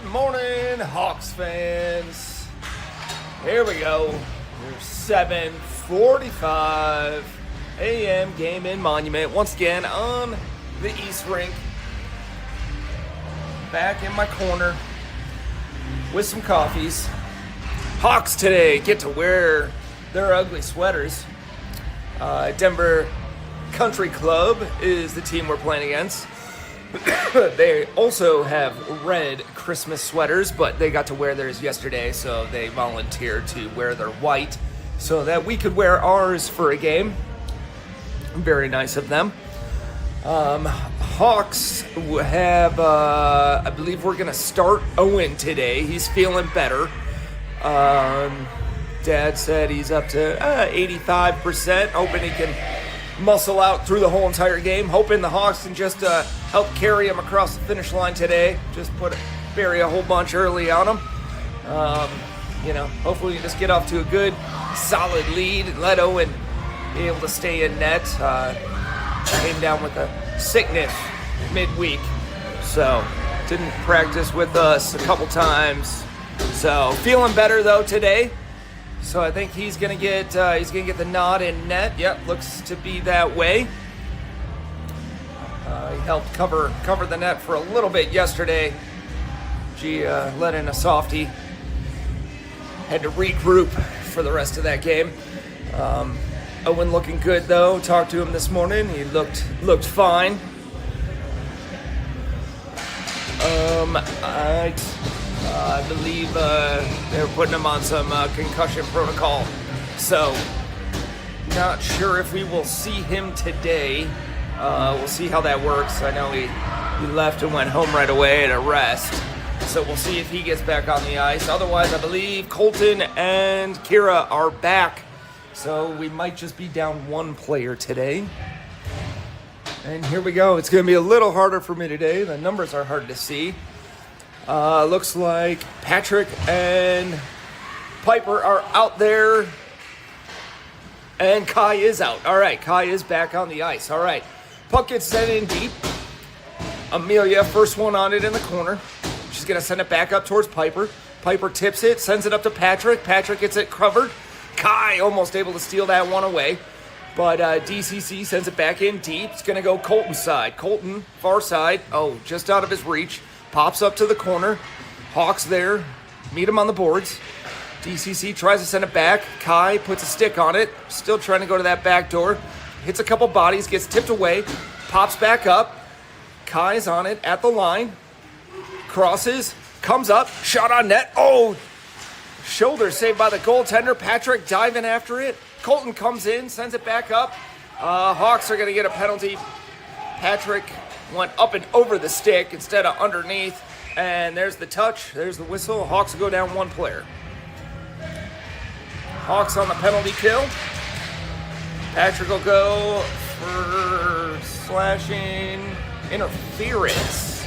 Good morning, Hawks fans. Here we go. Your 7:45 a.m. game in Monument. Once again on the East Rink. Back in my corner with some coffees. Hawks today get to wear their ugly sweaters. Denver Country Club is the team we're playing against. They also have red Christmas sweaters, but they got to wear theirs yesterday, so they volunteered to wear their white so that we could wear ours for a game. Very nice of them. Hawks have, I believe we're going to start Owen today. He's feeling better. Dad said he's up to 85%, hoping he can muscle out through the whole entire game, hoping the Hawks can just help carry him across the finish line today. Just bury a whole bunch early on him. Hopefully just get off to a good, solid lead and let Owen be able to stay in net. Came down with a sickness midweek, so didn't practice with us a couple times. So feeling better though today. So I think he's gonna get the nod in net. Yep, looks to be that way. He helped cover the net for a little bit yesterday. Let in a softie. Had to regroup for the rest of that game. Owen looking good though. Talked to him this morning. He looked fine. I believe they were putting him on some concussion protocol. So, not sure if we will see him today. We'll see how that works. I know he left and went home right away to rest. So we'll see if he gets back on the ice. Otherwise, I believe Colton and Kira are back. So we might just be down one player today. And here we go. It's going to be a little harder for me today. The numbers are hard to see. Looks like Patrick and Piper are out there. And Kai is out. All right, Kai is back on the ice. All right. Puck gets sent in deep. Amelia, first one on it in the corner. She's going to send it back up towards Piper. Piper tips it, sends it up to Patrick. Patrick gets it covered. Kai almost able to steal that one away. But DCC sends it back in deep. It's going to go Colton's side. Colton, far side. Oh, just out of his reach. Pops up to the corner. Hawks there. Meet him on the boards. DCC tries to send it back. Kai puts a stick on it. Still trying to go to that back door. Hits a couple bodies. Gets tipped away. Pops back up. Kai's on it at the line. Crosses. Comes up. Shot on net. Oh! Shoulder saved by the goaltender. Patrick diving after it. Colton comes in. Sends it back up. Hawks are going to get a penalty. Patrick went up and over the stick instead of underneath. And there's the touch. There's the whistle. Hawks will go down one player. Hawks on the penalty kill. Patrick will go for slashing interference.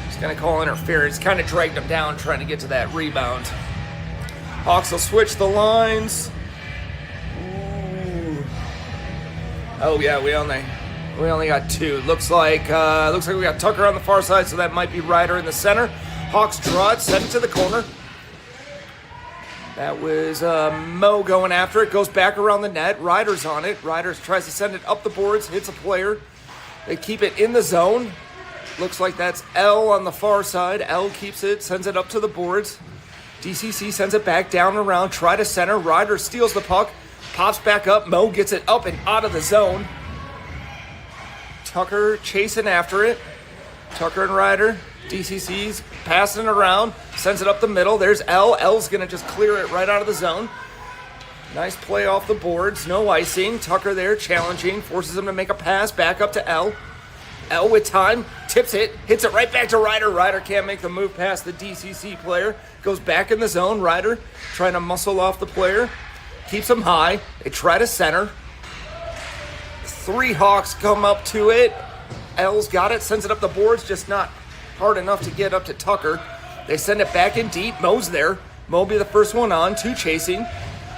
He's going to call interference. Kind of dragged him down trying to get to that rebound. Hawks will switch the lines. Ooh. Oh yeah, we only got two. Looks like we got Tucker on the far side, so that might be Ryder in the center. Hawks draw it, send it to the corner. That was Mo going after it. Goes back around the net. Ryder's on it. Ryder tries to send it up the boards. Hits a player. They keep it in the zone. Looks like that's L on the far side. L keeps it. Sends it up to the boards. DCC sends it back down and around. Try to center. Ryder steals the puck. Pops back up. Mo gets it up and out of the zone. Tucker chasing after it. Tucker and Ryder. DCC's passing it around, sends it up the middle. There's L. L's going to just clear it right out of the zone. Nice play off the boards. No icing. Tucker there challenging. Forces him to make a pass back up to L. L with time. Tips it. Hits it right back to Ryder. Ryder can't make the move past the DCC player. Goes back in the zone. Ryder trying to muscle off the player. Keeps him high. They try to center. Three Hawks come up to it. L's got it. Sends it up the boards. Just not hard enough to get up to Tucker. They send it back in deep. Mo's there. Mo be the first one on. Two chasing.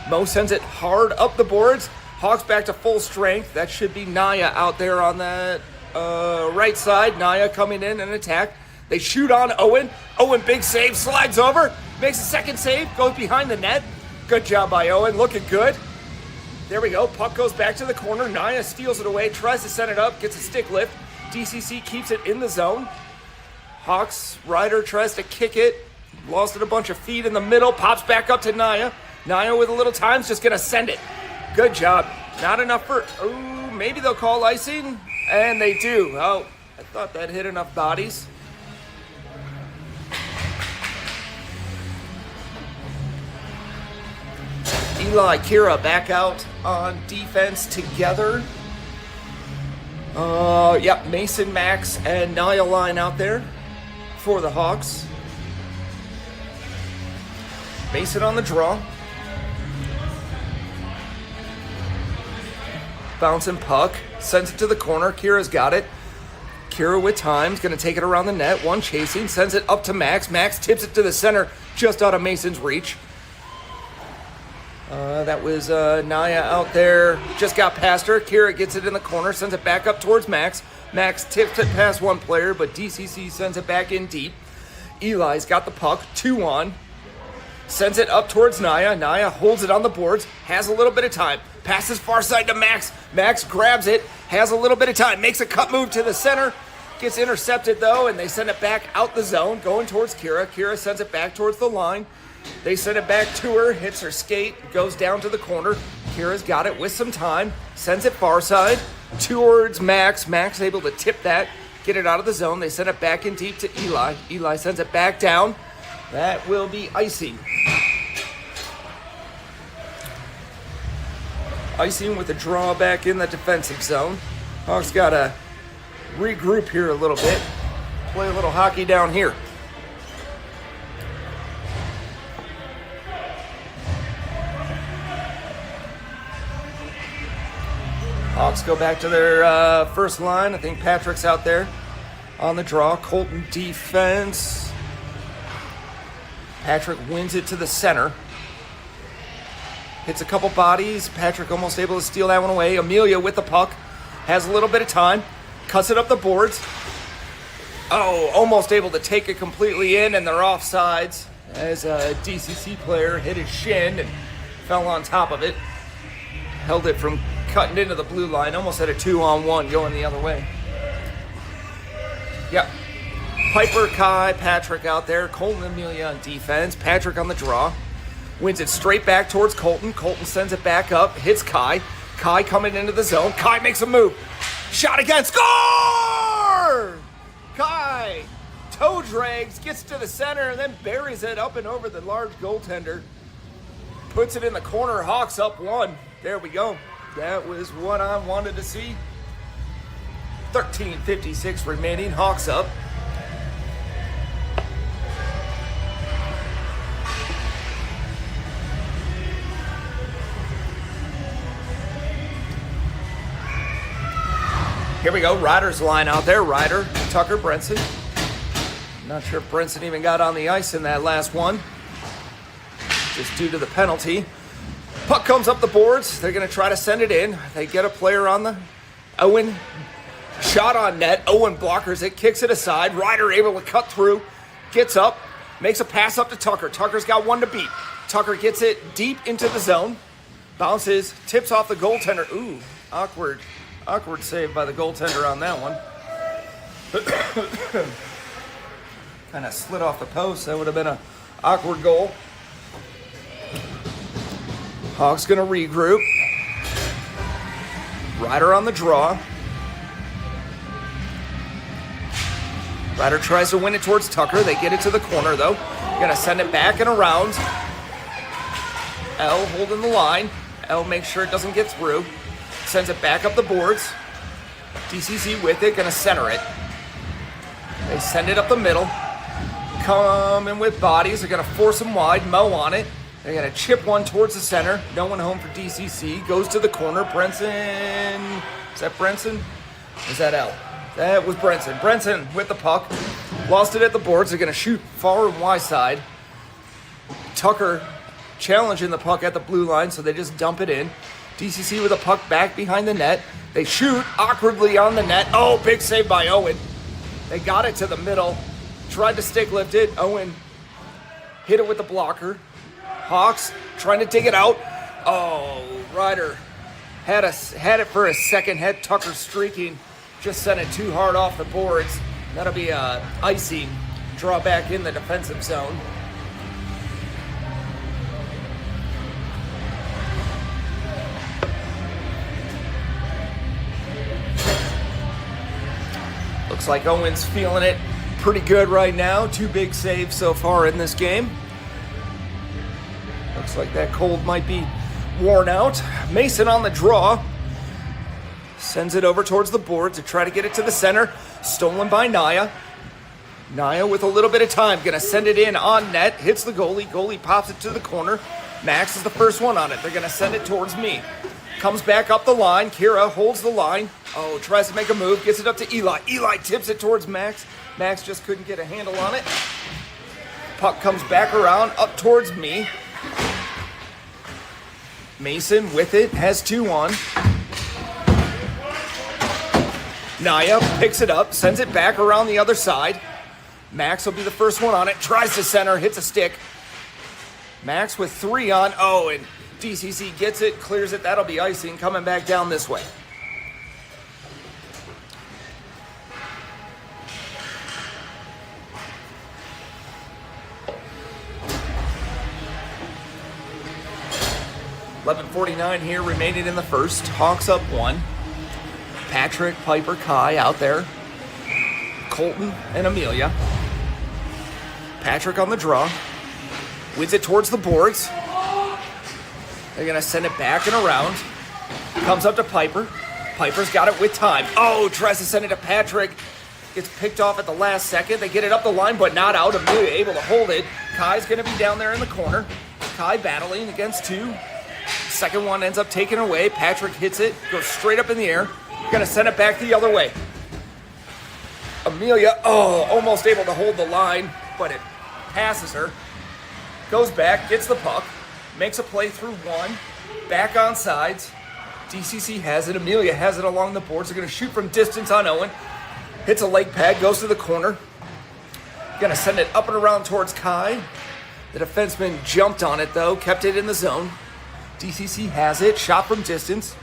Mo sends it hard up the boards. Hawks back to full strength. That should be Naya out there on that right side. Naya coming in and attack. They shoot on Owen. Owen, big save, slides over, makes a second save, goes behind the net. Good job by Owen, looking good. There we go, puck goes back to the corner. Naya steals it away, tries to send it up, gets a stick lift. DCC keeps it in the zone. Hawks, Ryder tries to kick it. Lost it a bunch of feet in the middle, pops back up to Naya. Naya with a little time is just gonna send it. Good job. Not enough for, ooh, maybe they'll call icing. And they do. Oh, I thought that hit enough bodies. Eli, Kira back out on defense together. Yep, Mason, Max, and Naya line out there for the Hawks. Mason on the draw. Bouncing puck. Sends it to the corner. Kira's got it. Kira with time. Is going to take it around the net. One chasing. Sends it up to Max. Max tips it to the center. Just out of Mason's reach. That was Naya out there. Just got past her. Kira gets it in the corner. Sends it back up towards Max. Max tips it past one player, but DCC sends it back in deep. Eli's got the puck. 2 on. Sends it up towards Naya. Naya holds it on the boards. Has a little bit of time. Passes far side to Max. Max grabs it. Has a little bit of time. Makes a cut move to the center. Gets intercepted though, and they send it back out the zone. Going towards Kira. Kira sends it back towards the line. They send it back to her. Hits her skate. Goes down to the corner. Kira's got it with some time. Sends it far side towards Max. Max able to tip that. Get it out of the zone. They send it back in deep to Eli. Eli sends it back down. That will be icing. Icing with a draw back in the defensive zone. Hawks got to regroup here a little bit. Play a little hockey down here. Hawks go back to their first line. I think Patrick's out there on the draw. Colton defense. Patrick wins it to the center. Hits a couple bodies. Patrick almost able to steal that one away. Amelia with the puck. Has a little bit of time. Cuts it up the boards. Oh, almost able to take it completely in, and they're offsides as a DCC player hit his shin and fell on top of it. Held it from cutting into the blue line. Almost had a 2-on-1 going the other way. Yep. Piper, Kai, Patrick out there. Colton, Amelia on defense. Patrick on the draw. Wins it straight back towards Colton. Colton sends it back up. Hits Kai. Kai coming into the zone. Kai makes a move. Shot again. Score! Kai toe drags, gets to the center, and then buries it up and over the large goaltender. Puts it in the corner. Hawks up 1. There we go. That was what I wanted to see. 13:56 remaining. Hawks up. Here we go. Ryder's line out there. Ryder, Tucker, Brenson. Not sure if Brenson even got on the ice in that last one. Just due to the penalty. Puck comes up the boards. They're going to try to send it in. They get a player on the Owen. Shot on net. Owen blockers it. Kicks it aside. Ryder able to cut through. Gets up. Makes a pass up to Tucker. Tucker's got one to beat. Tucker gets it deep into the zone. Bounces. Tips off the goaltender. Ooh, awkward. Awkward save by the goaltender on that one. Kind of slid off the post. That would have been an awkward goal. Hawks going to regroup. Ryder on the draw. Ryder tries to win it towards Tucker. They get it to the corner, though. Going to send it back and around. L holding the line. L makes sure it doesn't get through. Sends it back up the boards. DCC with it, gonna center it. They send it up the middle. Coming with bodies, they're gonna force them wide, Mo on it. They're gonna chip one towards the center. No one home for DCC. Goes to the corner. Brenson, is that Brenson? Or is that L? That was Brenson. Brenson with the puck. Lost it at the boards. They're gonna shoot far and wide side. Tucker challenging the puck at the blue line, so they just dump it in. DCC with a puck back behind the net. They shoot awkwardly on the net. Oh, big save by Owen. They got it to the middle. tried to stick lift it. Owen hit it with the blocker. Hawks trying to dig it out. Oh, Ryder had it for a second. Had Tucker streaking. Just sent it too hard off the boards. That'll be icing. Draw back in the defensive zone. Looks like Owen's feeling it pretty good right now. 2 big saves so far in this game. Looks like that cold might be worn out. Mason on the draw. Sends it over towards the board to try to get it to the center. Stolen by Naya. Naya with a little bit of time. Gonna send it in on net. Hits the goalie. Goalie pops it to the corner. Max is the first one on it. They're gonna send it towards me. Comes back up the line. Kira holds the line. Oh, tries to make a move. Gets it up to Eli. Eli tips it towards Max. Max just couldn't get a handle on it. Puck comes back around up towards me. Mason with it. Has 2 on. Naya picks it up. Sends it back around the other side. Max will be the first one on it. Tries to center. Hits a stick. Max with 3 on. Oh, and DCC gets it, clears it. That'll be icing. Coming back down this way. .49 here remaining in the first. Hawks up 1. Patrick, Piper, Kai out there. Colton and Amelia. Patrick on the draw. Wins it towards the boards. They're going to send it back and around. Comes up to Piper. Piper's got it with time. Oh, tries to send it to Patrick. Gets picked off at the last second. They get it up the line, but not out. Amelia able to hold it. Kai's going to be down there in the corner. Kai battling against 2. Second one ends up taken away. Patrick hits it. Goes straight up in the air. Going to send it back the other way. Amelia, almost able to hold the line, but it passes her. Goes back, gets the puck. Makes a play through 1. Back on sides. DCC has it. Amelia has it along the boards. They're going to shoot from distance on Owen. Hits a leg pad. Goes to the corner. Going to send it up and around towards Kai. The defenseman jumped on it, though. Kept it in the zone. DCC has it. Shot from distance.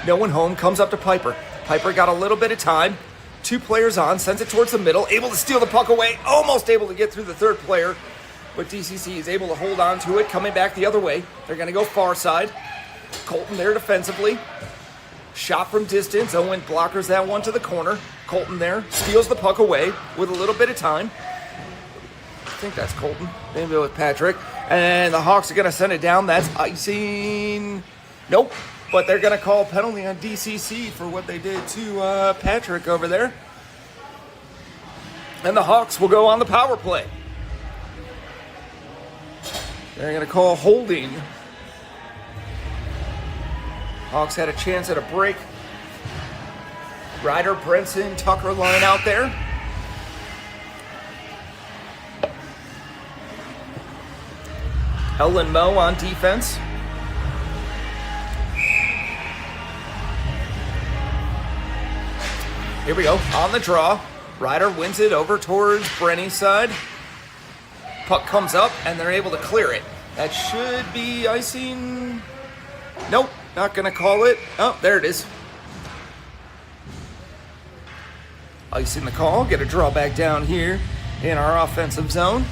No one home. Comes up to Piper. Piper got a little bit of time. 2 players on. Sends it towards the middle. Able to steal the puck away. Almost able to get through the third player. But DCC is able to hold on to it. Coming back the other way. They're going to go far side. Colton there defensively. Shot from distance. Owen blockers that one to the corner. Colton there. Steals the puck away with a little bit of time. I think that's Colton. Maybe with Patrick. And the Hawks are going to send it down. That's icing. Nope. But they're going to call a penalty on DCC for what they did to Patrick over there. And the Hawks will go on the power play. They're going to call holding. Hawks had a chance at a break. Ryder, Brenson, Tucker line out there. Ellen Moe on defense. Here we go, on the draw. Ryder wins it over towards Brenny's side. Puck comes up, and they're able to clear it. That should be icing. Nope, not going to call it. Oh, there it is. Icing the call. Get a draw back down here in our offensive zone.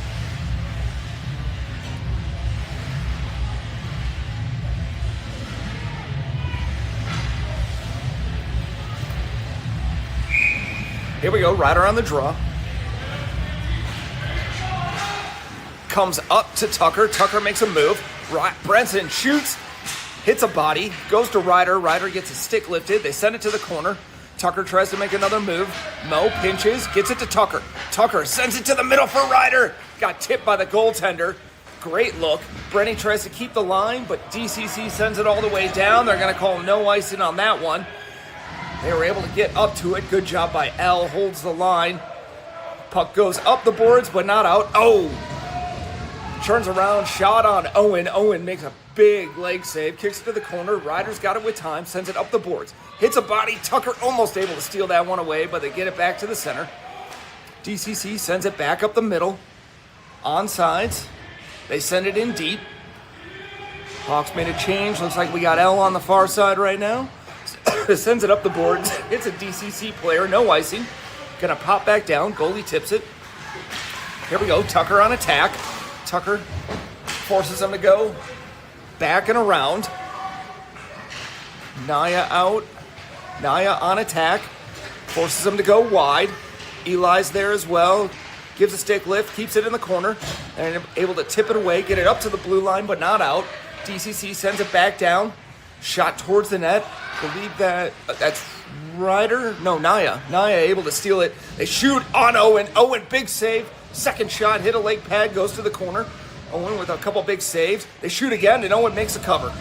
Here we go, Ryder on the draw. Comes up to Tucker. Tucker makes a move. Brenson shoots, hits a body, goes to Ryder. Ryder gets his stick lifted. They send it to the corner. Tucker tries to make another move. Mo pinches, gets it to Tucker. Tucker sends it to the middle for Ryder. Got tipped by the goaltender. Great look. Brenny tries to keep the line, but DCC sends it all the way down. They're going to call no icing on that one. They were able to get up to it. Good job by L. Holds the line. Puck goes up the boards, but not out. Oh! Turns around, shot on Owen. Owen makes a big leg save. Kicks it to the corner. Ryder's got it with time. Sends it up the boards. Hits a body. Tucker almost able to steal that one away, but they get it back to the center. DCC sends it back up the middle. On sides. They send it in deep. Hawks made a change. Looks like we got L on the far side right now. Sends it up the board. It's a DCC player. No icing. Gonna pop back down. Goalie tips it. Here we go. Tucker on attack. Tucker forces him to go back and around. Naya out. Naya on attack. Forces him to go wide. Eli's there as well. Gives a stick lift. Keeps it in the corner. And able to tip it away. Get it up to the blue line, but not out. DCC sends it back down. Shot towards the net. Believe that's Ryder. No, Naya. Naya able to steal it. They shoot on Owen. Owen, big save. Second shot, hit a leg pad, goes to the corner. Owen with a couple big saves. They shoot again, and Owen makes a cover.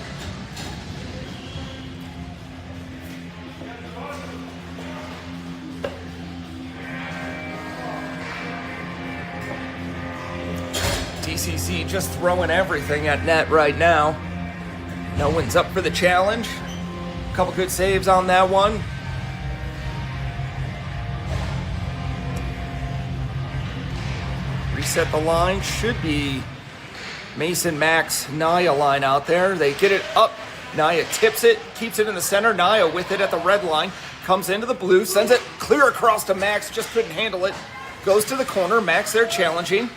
DCC just throwing everything at net right now. No one's up for the challenge. A couple good saves on that one. Reset the line. Should be Mason, Max, Naya line out there. They get it up. Naya tips it, keeps it in the center. Naya with it at the red line. Comes into the blue, sends it clear across to Max. Just couldn't handle it. Goes to the corner. Max there challenging.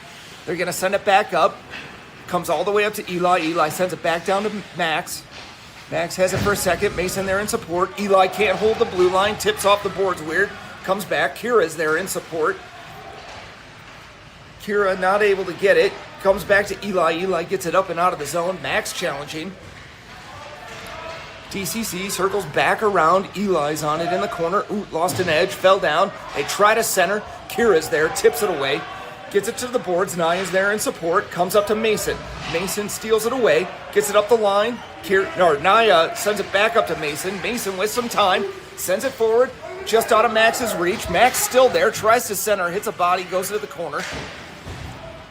They're going to send it back up. Comes all the way up to Eli. Eli sends it back down to Max. Max has it for a second. Mason there in support. Eli can't hold the blue line. Tips off the boards weird. Comes back. Kira's there in support. Kira not able to get it. Comes back to Eli. Eli gets it up and out of the zone. Max challenging. DCC circles back around. Eli's on it in the corner. Ooh, lost an edge. Fell down. They try to center. Kira's there. Tips it away. Gets it to the boards. Naya's there in support. Comes up to Mason. Mason steals it away. Gets it up the line. Naya sends it back up to Mason. Mason with some time. Sends it forward. Just out of Max's reach. Max still there. Tries to center. Hits a body. Goes to the corner.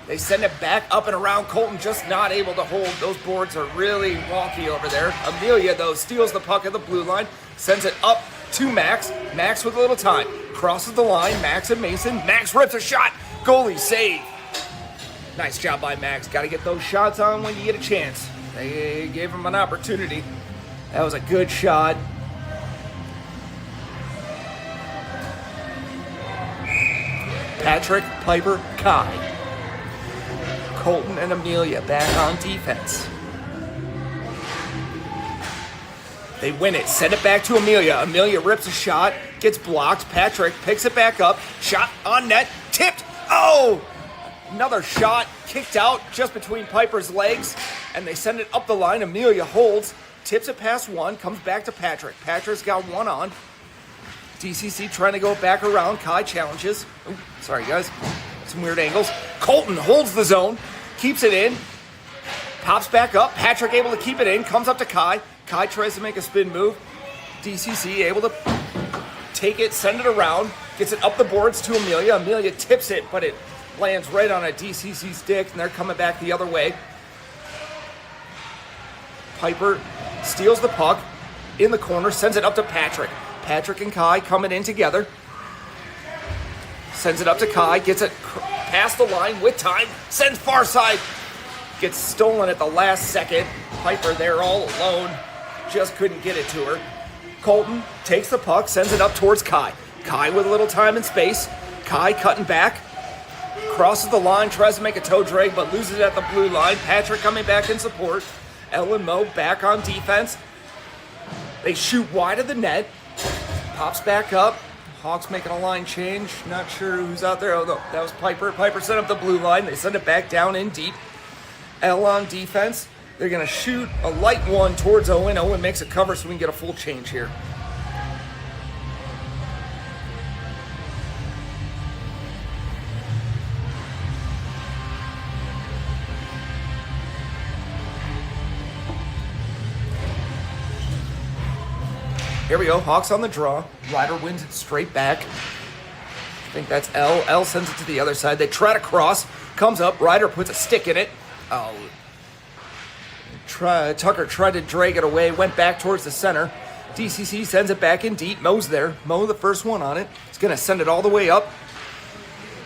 They send it back up and around. Colton just not able to hold. Those boards are really wonky over there. Amelia, though, steals the puck at the blue line. Sends it up to Max. Max with a little time. Crosses the line. Max and Mason. Max rips a shot. Goalie save. Nice job by Max. Got to get those shots on when you get a chance. They gave him an opportunity. That was a good shot. Patrick, Piper, Kai. Colton and Amelia back on defense. They win it. Send it back to Amelia. Amelia rips a shot. Gets blocked. Patrick picks it back up. Shot on net. Tipped. Oh! Another shot. Kicked out just between Piper's legs. And they send it up the line. Amelia holds. Tips it past one. Comes back to Patrick. Patrick's got one on. DCC trying to go back around. Kai challenges. Ooh, sorry, guys. Some weird angles. Colton holds the zone. Keeps it in. Pops back up. Patrick able to keep it in. Comes up to Kai. Kai tries to make a spin move. DCC able to take it, send it around. Gets it up the boards to Amelia. Amelia tips it, but it lands right on a DCC stick, and they're coming back the other way. Piper steals the puck in the corner, sends it up to Patrick. Patrick and Kai coming in together. Sends it up to Kai, gets it past the line with time, sends far side. Gets stolen at the last second. Piper there all alone. Just couldn't get it to her. Colton takes the puck, sends it up towards Kai. Kai with a little time and space. Kai cutting back. Crosses the line, tries to make a toe drag, but loses it at the blue line. Patrick coming back in support. Ellen Moe back on defense. They shoot wide of the net. Pops back up. Hawks making a line change. Not sure who's out there. Oh, no, that was Piper. Piper sent up the blue line. They send it back down in deep. L on defense. They're going to shoot a light one towards Owen. Owen makes a cover so we can get a full change here. Here we go. Hawks on the draw. Ryder wins it straight back. I think that's L. L sends it to the other side. They try to cross. Comes up. Ryder puts a stick in it. Oh. Tucker tried to drag it away. Went back towards the center. DCC sends it back in deep. Moe's there. Moe the first one on it. He's going to send it all the way up.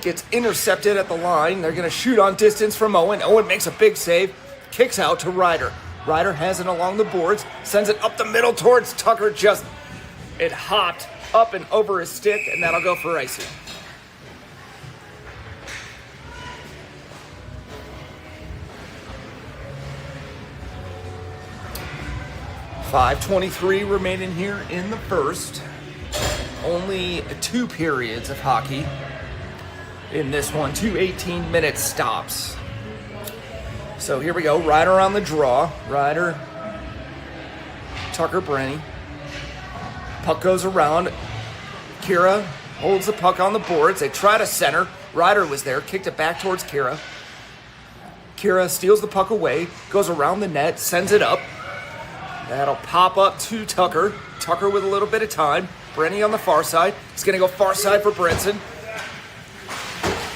Gets intercepted at the line. They're going to shoot on distance from Owen. Owen makes a big save. Kicks out to Ryder. Ryder has it along the boards. Sends it up the middle towards Tucker. It hopped up and over his stick, and that'll go for icing. .5:23 remaining here in the first. Only 2 periods of hockey in this one. 2 18-minute stops. So here we go. Ryder on the draw. Ryder, Tucker, Brenny. Puck goes around. Kira holds the puck on the boards. They try to center. Ryder was there. Kicked it back towards Kira. Kira steals the puck away. Goes around the net. Sends it up. That'll pop up to Tucker. Tucker with a little bit of time. Brenny on the far side. He's going to go far side for Brinson.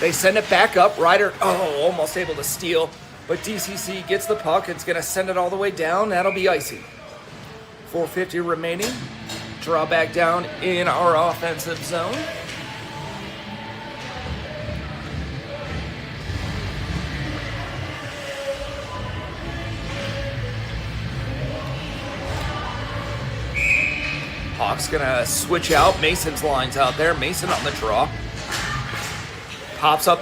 They send it back up. Ryder, almost able to steal. But DCC gets the puck. It's going to send it all the way down. That'll be icing. 4:50 remaining. Draw back down in our offensive zone. Hawks gonna switch out. Mason's line's out there. Mason on the draw. Pops up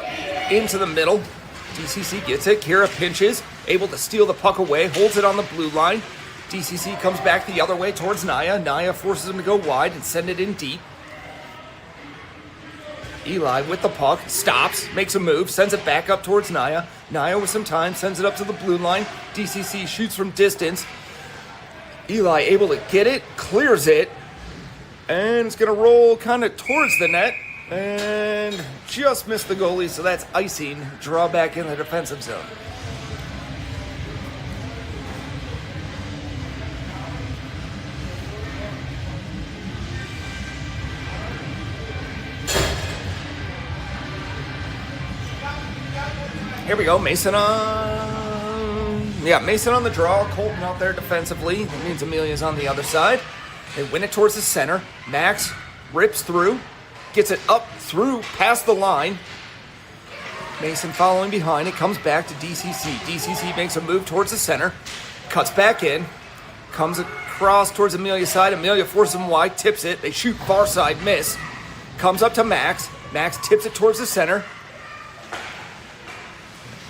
into the middle. DCC gets it. Kira pinches. Able to steal the puck away. Holds it on the blue line. DCC comes back the other way towards Naya. Naya forces him to go wide and send it in deep. Eli with the puck. Stops. Makes a move. Sends it back up towards Naya. Naya with some time. Sends it up to the blue line. DCC shoots from distance. Eli able to get it. Clears it. And it's going to roll kind of towards the net. And just missed the goalie, so that's icing. Draw back in the defensive zone. Here we go. Mason on the draw. Colton out there defensively. That means Amelia's on the other side. They win it towards the center. Max rips through. Gets it up through past the line. Mason following behind. It comes back to DCC. DCC makes a move towards the center. Cuts back in. Comes across towards Amelia's side. Amelia forces him wide. Tips it. They shoot far side. Miss. Comes up to Max. Max tips it towards the center.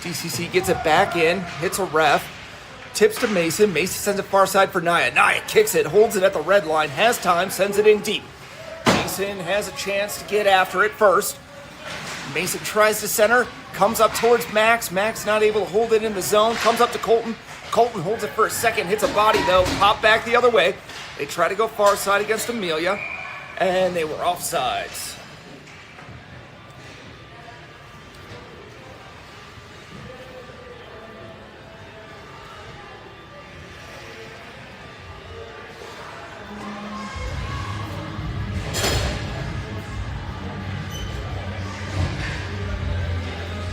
DCC gets it back in. Hits a ref. Tips to Mason. Mason sends it far side for Naya. Naya kicks it. Holds it at the red line. Has time. Sends it in deep. Mason has a chance to get after it first. Mason tries to center. Comes up towards Max. Max not able to hold it in the zone. Comes up to Colton. Colton holds it for a second. Hits a body though. Pop back the other way. They try to go far side against Amelia. And they were offsides.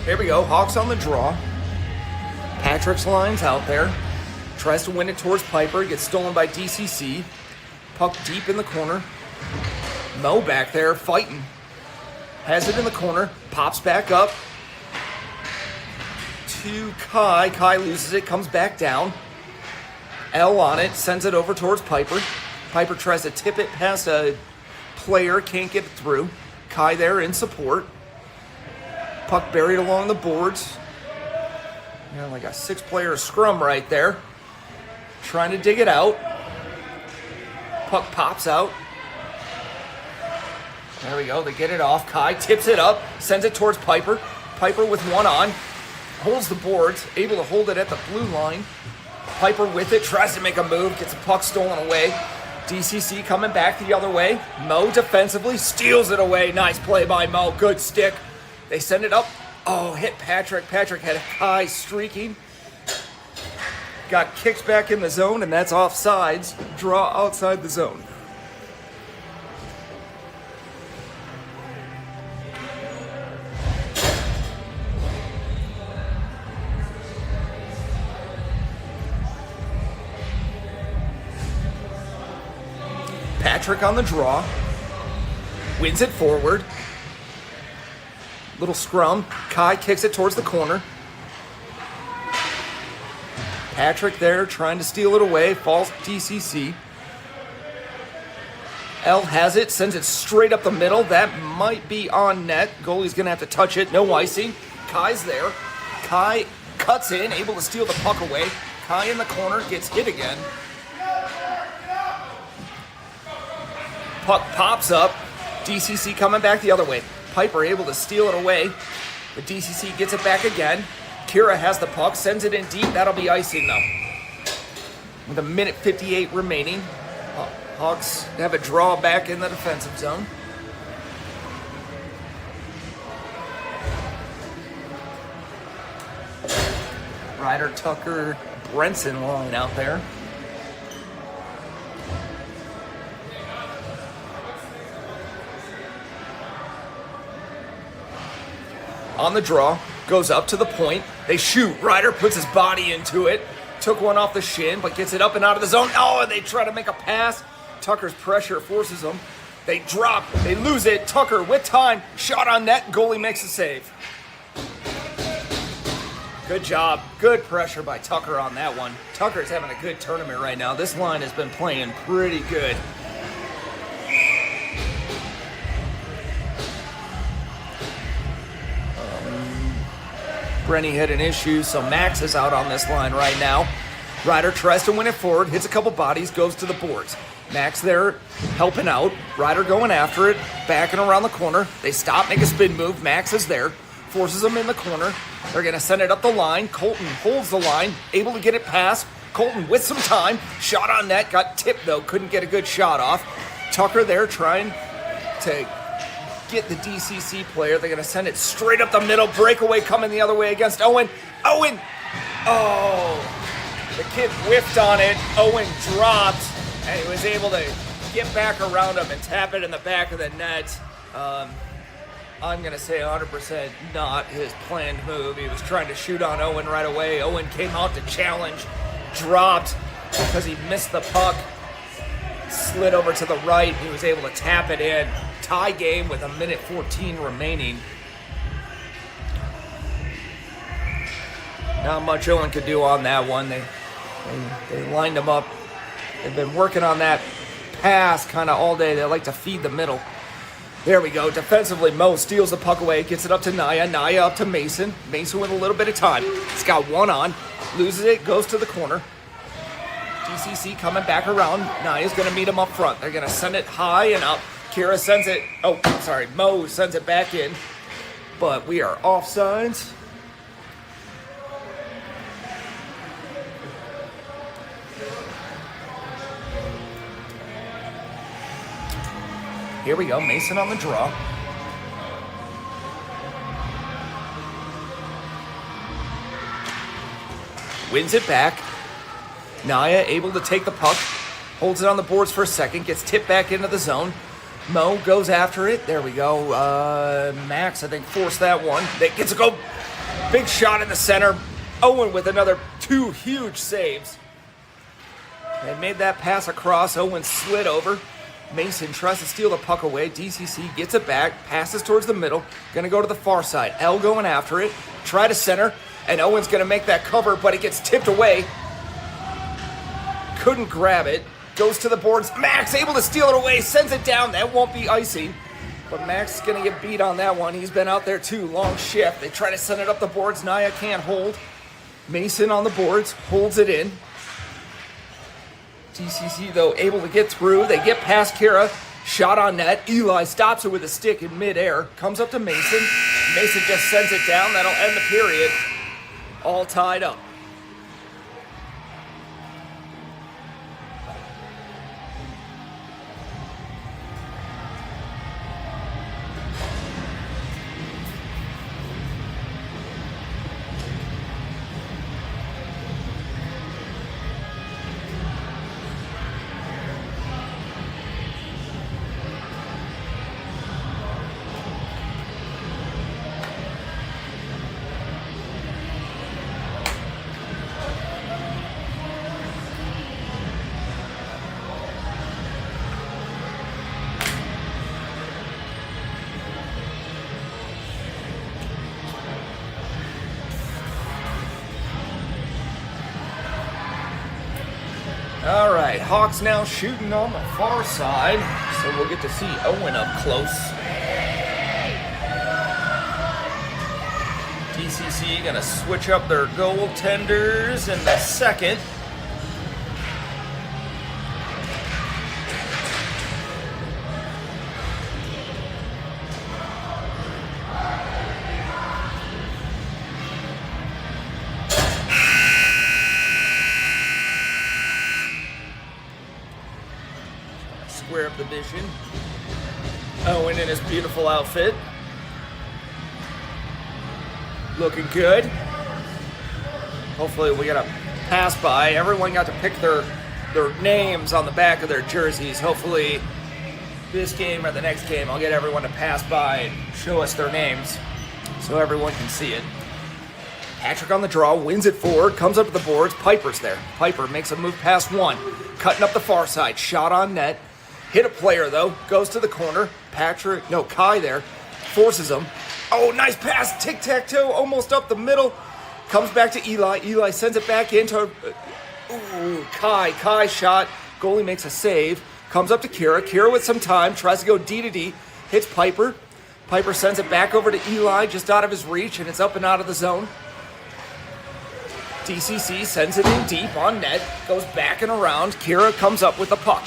Here we go. Hawks on the draw. Patrick's line's out there. Tries to win it towards Piper. Gets stolen by DCC. Puck deep in the corner. Mo back there fighting. Has it in the corner. Pops back up to Kai. Kai loses it. Comes back down. L on it. Sends it over towards Piper. Piper tries to tip it past a player. Can't get it through. Kai there in support. Puck buried along the boards. Like a 6-player scrum right there. Trying to dig it out. Puck pops out. There we go. They get it off. Kai tips it up. Sends it towards Piper. Piper with one on. Holds the boards. Able to hold it at the blue line. Piper with it. Tries to make a move. Gets the puck stolen away. DCC coming back the other way. Mo defensively steals it away. Nice play by Mo. Good stick. They send it up. Oh, hit Patrick. Patrick had Kai streaking. Got kicked back in the zone, and that's offsides. Draw outside the zone. Patrick on the draw. Wins it forward. Little scrum. Kai kicks it towards the corner. Patrick there trying to steal it away. Falls DCC. L has it, sends it straight up the middle. That might be on net. Goalie's going to have to touch it. No icing. Kai's there. Kai cuts in, able to steal the puck away. Kai in the corner, gets hit again. Puck pops up. DCC coming back the other way. Piper able to steal it away. The DCC gets it back again. Kira has the puck, sends it in deep. That'll be icing though. With a minute 58 remaining. Hawks have a draw back in the defensive zone. Ryder, Tucker, Brenson line out there. On the draw, goes up to the point. They shoot. Ryder puts his body into it. Took one off the shin, but gets it up and out of the zone. Oh, and they try to make a pass. Tucker's pressure forces them. They drop. They lose it. Tucker with time. Shot on net. Goalie makes a save. Good job. Good pressure by Tucker on that one. Tucker's having a good tournament right now. This line has been playing pretty good. Brenny had an issue, so Max is out on this line right now. Ryder tries to win it forward, hits a couple bodies, goes to the boards. Max there helping out. Ryder going after it, backing around the corner. They stop, make a spin move. Max is there, forces them in the corner. They're going to send it up the line. Colton holds the line, able to get it past. Colton with some time. Shot on net, got tipped though, couldn't get a good shot off. Tucker there trying to get the DCC player. They're going to send it straight up the middle. Breakaway coming the other way against Owen. Owen! Oh! The kid whiffed on it. Owen dropped, and he was able to get back around him and tap it in the back of the net. I'm going to say 100% not his planned move. He was trying to shoot on Owen right away. Owen came out to challenge, dropped because he missed the puck, slid over to the right. He was able to tap it in. Tie game with a minute 14 remaining. Not much Owen could do on that one. They lined him up. They've been working on that pass kind of all day. They like to feed the middle. There we go. Defensively, Mo steals the puck away, gets it up to Naya. Naya up to Mason. Mason with a little bit of time. He's got one on, loses it, goes to the corner. DCC coming back around. Naya's going to meet him up front. They're going to send it high and up. Kira sends it. Oh, sorry. Mo sends it back in. But we are offsides. Here we go, Mason on the draw. Wins it back. Naya able to take the puck. Holds it on the boards for a second. Gets tipped back into the zone. Mo goes after it. There we go. Max, I think, forced that one. They gets a go. Big shot in the center. Owen with another two huge saves. They made that pass across. Owen slid over. Mason tries to steal the puck away. DCC gets it back, passes towards the middle. Going to go to the far side. L going after it. Try to center. And Owen's going to make that cover, but it gets tipped away. Couldn't grab it. Goes to the boards. Max able to steal it away. Sends it down. That won't be icing. But Max is going to get beat on that one. He's been out there too. Long shift. They try to send it up the boards. Naya can't hold. Mason on the boards. Holds it in. DCC, though, able to get through. They get past Kira. Shot on net. Eli stops it with a stick in midair. Comes up to Mason. Mason just sends it down. That'll end the period. All tied up. All right, Hawks now shooting on the far side, so we'll get to see Owen up close. DCC gonna switch up their goaltenders in the second. Square up the vision. Owen in his beautiful outfit. Looking good. Hopefully we got a pass by. Everyone got to pick their names on the back of their jerseys. Hopefully this game or the next game I'll get everyone to pass by and show us their names so everyone can see it. Patrick on the draw, wins it forward, comes up to the boards. Piper's there. Piper makes a move past one. Cutting up the far side. Shot on net. Hit a player, though. Goes to the corner. Kai there. Forces him. Oh, nice pass. Tic-tac-toe. Almost up the middle. Comes back to Eli. Eli sends it back into... Kai. Kai shot. Goalie makes a save. Comes up to Kira. Kira with some time. Tries to go D to D. Hits Piper. Piper sends it back over to Eli. Just out of his reach, and it's up and out of the zone. DCC sends it in deep on net. Goes back and around. Kira comes up with the puck.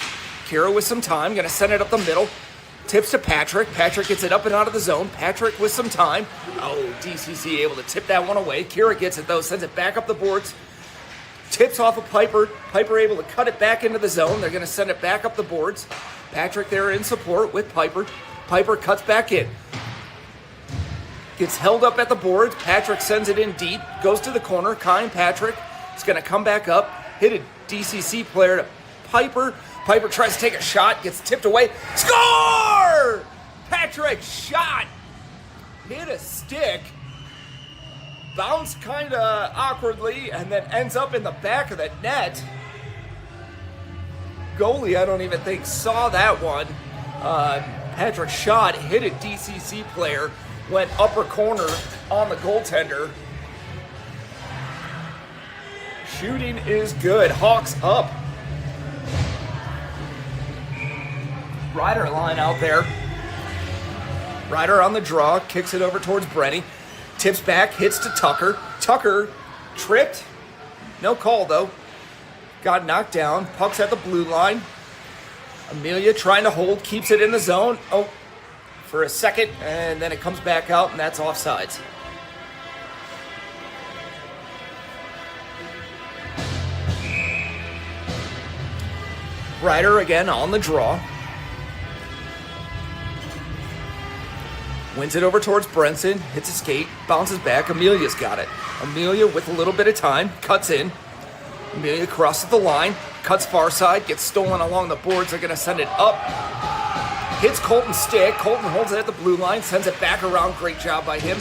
Kira with some time, gonna send it up the middle. Tips to Patrick. Patrick gets it up and out of the zone. Patrick with some time. Oh, DCC able to tip that one away. Kira gets it though, sends it back up the boards. Tips off of Piper. Piper able to cut it back into the zone. They're gonna send it back up the boards. Patrick there in support with Piper. Piper cuts back in. Gets held up at the boards. Patrick sends it in deep. Goes to the corner. Kai and Patrick is gonna come back up. Hit a DCC player to Piper. Piper tries to take a shot, gets tipped away. Score! Patrick shot. Hit a stick. Bounced kind of awkwardly and then ends up in the back of the net. Goalie, I don't even think, saw that one. Patrick shot, hit a DCC player, went upper corner on the goaltender. Shooting is good. Hawks up. Ryder line out there. Ryder on the draw, kicks it over towards Brenny. Tips back, hits to Tucker. Tucker tripped. No call though. Got knocked down. Puck's at the blue line. Amelia trying to hold, keeps it in the zone. Oh, for a second, and then it comes back out, and that's offsides. Ryder again on the draw. Wins it over towards Brenson, hits a skate, bounces back. Amelia's got it. Amelia with a little bit of time, cuts in. Amelia crosses the line, cuts far side, gets stolen along the boards. They're going to send it up. Hits Colton's stick. Colton holds it at the blue line, sends it back around. Great job by him.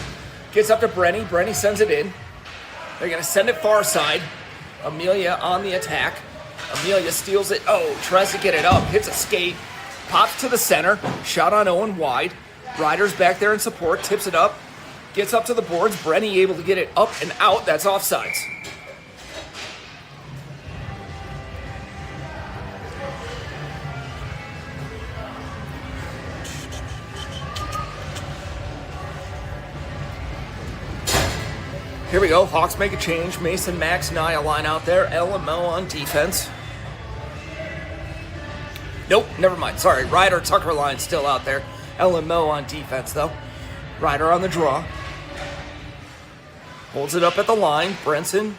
Gets up to Brenny. Brenny sends it in. They're going to send it far side. Amelia on the attack. Amelia steals it. Oh, tries to get it up. Hits a skate. Pops to the center. Shot on Owen wide. Ryder's back there in support, tips it up, gets up to the boards. Brenny able to get it up and out. That's offsides. Here we go. Hawks make a change. Mason, Max, Nia line out there. L and Mo on defense. Nope, never mind. Sorry. Ryder, Tucker line still out there. L and Mo on defense, though. Ryder on the draw. Holds it up at the line. Brenson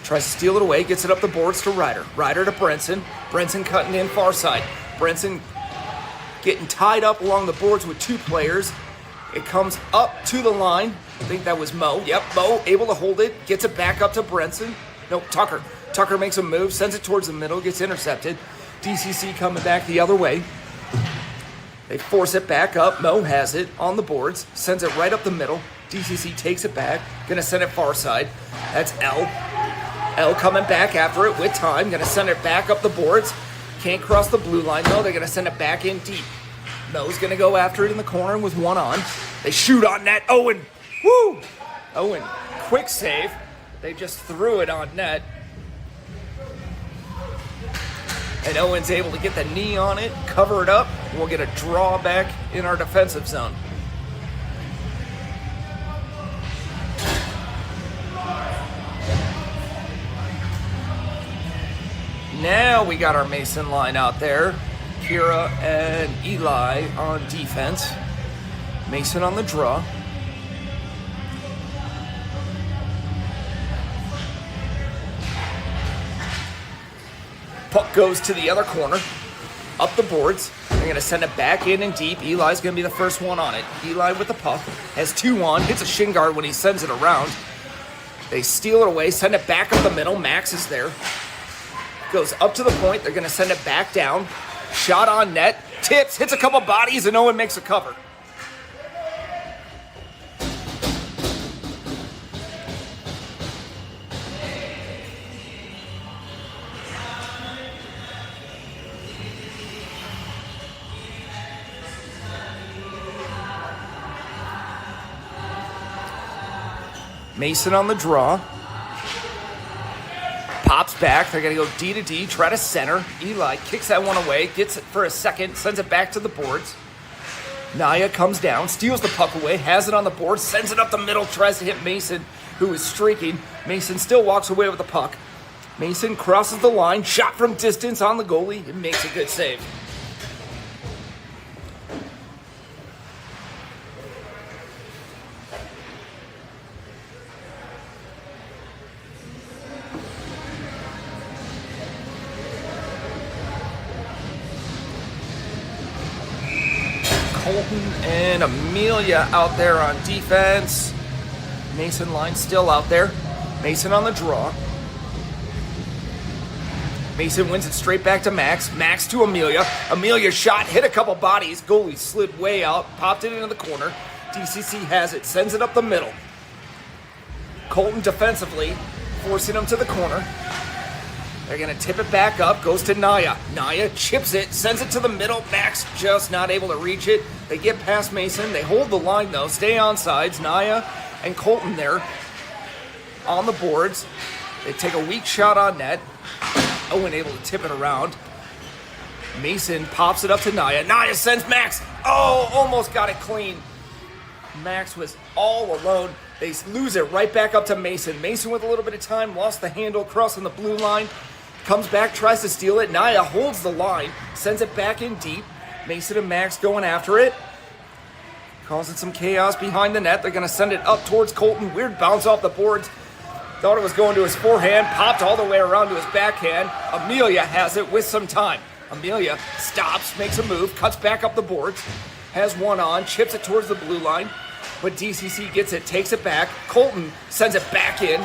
tries to steal it away. Gets it up the boards to Ryder. Ryder to Brenson. Brenson cutting in far side. Brenson getting tied up along the boards with two players. It comes up to the line. I think that was Mo. Yep, Mo able to hold it. Gets it back up to Brenson. No, Tucker. Tucker makes a move. Sends it towards the middle. Gets intercepted. DCC coming back the other way. They force it back up. Mo has it on the boards. Sends it right up the middle. DCC takes it back. Gonna send it far side. That's L. L coming back after it with time. Gonna send it back up the boards. Can't cross the blue line though. They're gonna send it back in deep. Mo's gonna go after it in the corner with one on. They shoot on net. Owen. Woo! Owen. Quick save. They just threw it on net. And Owen's able to get the knee on it, cover it up, and we'll get a draw back in our defensive zone. Now we got our Mason line out there. Kira and Eli on defense. Mason on the draw. Puck goes to the other corner, up the boards. They're going to send it back in and deep. Eli's going to be the first one on it. Eli with the puck, has 2 on, hits a shin guard when he sends it around. They steal it away, send it back up the middle. Max is there. Goes up to the point. They're going to send it back down. Shot on net. Tips, hits a couple bodies, and Owen makes a cover. Mason on the draw. Pops back. They're going to go D to D, try to center. Eli kicks that one away, gets it for a second, sends it back to the boards. Naya comes down, steals the puck away, has it on the board, sends it up the middle, tries to hit Mason, who is streaking. Mason still walks away with the puck. Mason crosses the line, shot from distance on the goalie, and makes a good save. Colton and Amelia out there on defense. Mason line still out there. Mason on the draw. Mason wins it straight back to Max. Max to Amelia. Amelia shot, hit a couple bodies. Goalie slid way out, popped it into the corner. DCC has it, sends it up the middle. Colton defensively, forcing him to the corner. They're going to tip it back up, goes to Naya. Naya chips it, sends it to the middle. Max just not able to reach it. They get past Mason. They hold the line, though. Stay on sides. Naya and Colton there on the boards. They take a weak shot on net. Owen able to tip it around. Mason pops it up to Naya. Naya sends Max. Oh, almost got it clean. Max was all alone. They lose it right back up to Mason. Mason with a little bit of time, lost the handle, crossing the blue line. Comes back, tries to steal it. Naya holds the line, sends it back in deep. Mason and Max going after it. Causing some chaos behind the net. They're going to send it up towards Colton. Weird bounce off the boards. Thought it was going to his forehand. Popped all the way around to his backhand. Amelia has it with some time. Amelia stops, makes a move, cuts back up the boards. Has 1 on, chips it towards the blue line. But DCC gets it, takes it back. Colton sends it back in.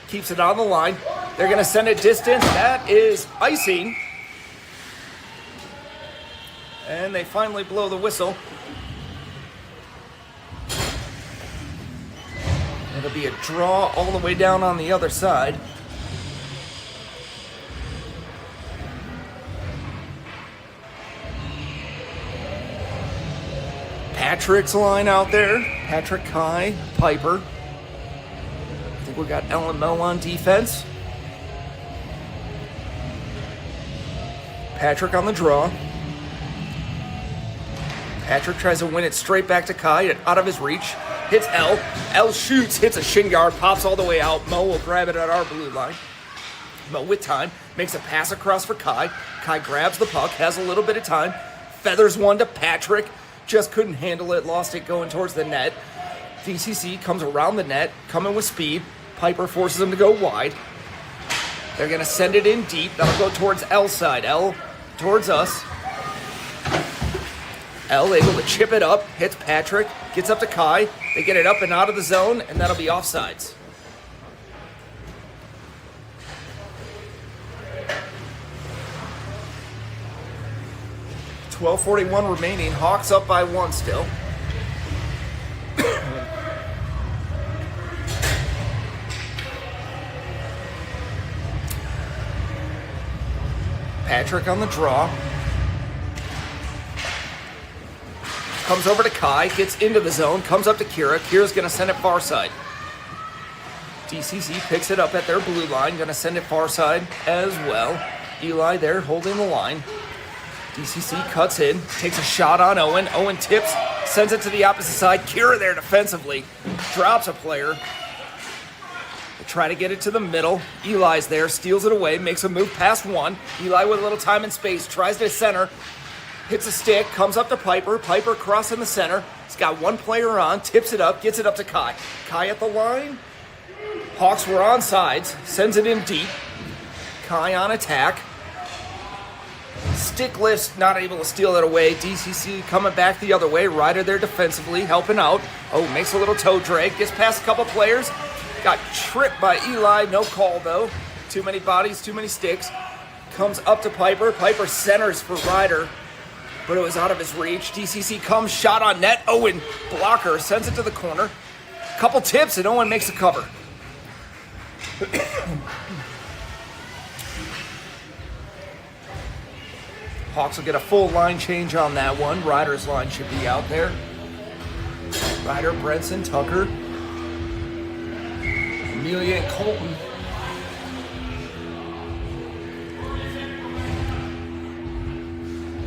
Keeps it on the line. They're going to send it distance. That is icing. And they finally blow the whistle. It'll be a draw all the way down on the other side. Patrick's line out there. Patrick, Kai, Piper. I think we got LMO on defense. Patrick on the draw. Patrick tries to win it straight back to Kai, out of his reach. Hits L. L shoots, hits a shin guard, pops all the way out. Mo will grab it at our blue line. Mo with time, makes a pass across for Kai. Kai grabs the puck, has a little bit of time. Feathers one to Patrick. Just couldn't handle it, lost it going towards the net. DCC comes around the net, coming with speed. Piper forces him to go wide. They're going to send it in deep. That'll go towards L side. L towards us. L able to chip it up, hits Patrick, gets up to Kai. They get it up and out of the zone, and that'll be offsides. .12:41 remaining. Hawks up by 1 still. Patrick on the draw. Comes over to Kai, gets into the zone, comes up to Kira. Kira's going to send it far side. DCC picks it up at their blue line, going to send it far side as well. Eli there holding the line. DCC cuts in, takes a shot on Owen. Owen tips, sends it to the opposite side. Kira there defensively, drops a player. They try to get it to the middle. Eli's there, steals it away, makes a move past one. Eli with a little time and space, tries to center, hits a stick, comes up to Piper. Piper crossing the center. He's got one player on, tips it up, gets it up to Kai. Kai at the line. Hawks were on sides, sends it in deep. Kai on attack. Stick lifts, not able to steal it away. DCC coming back the other way. Ryder there defensively, helping out. Oh, makes a little toe drag. Gets past a couple players. Got tripped by Eli. No call, though. Too many bodies, too many sticks. Comes up to Piper. Piper centers for Ryder, but it was out of his reach. DCC comes, shot on net. Owen, blocker, sends it to the corner. Couple tips, and Owen makes a cover. Hawks will get a full line change on that one. Ryder's line should be out there. Ryder, Brenson, Tucker, Amelia, and Colton.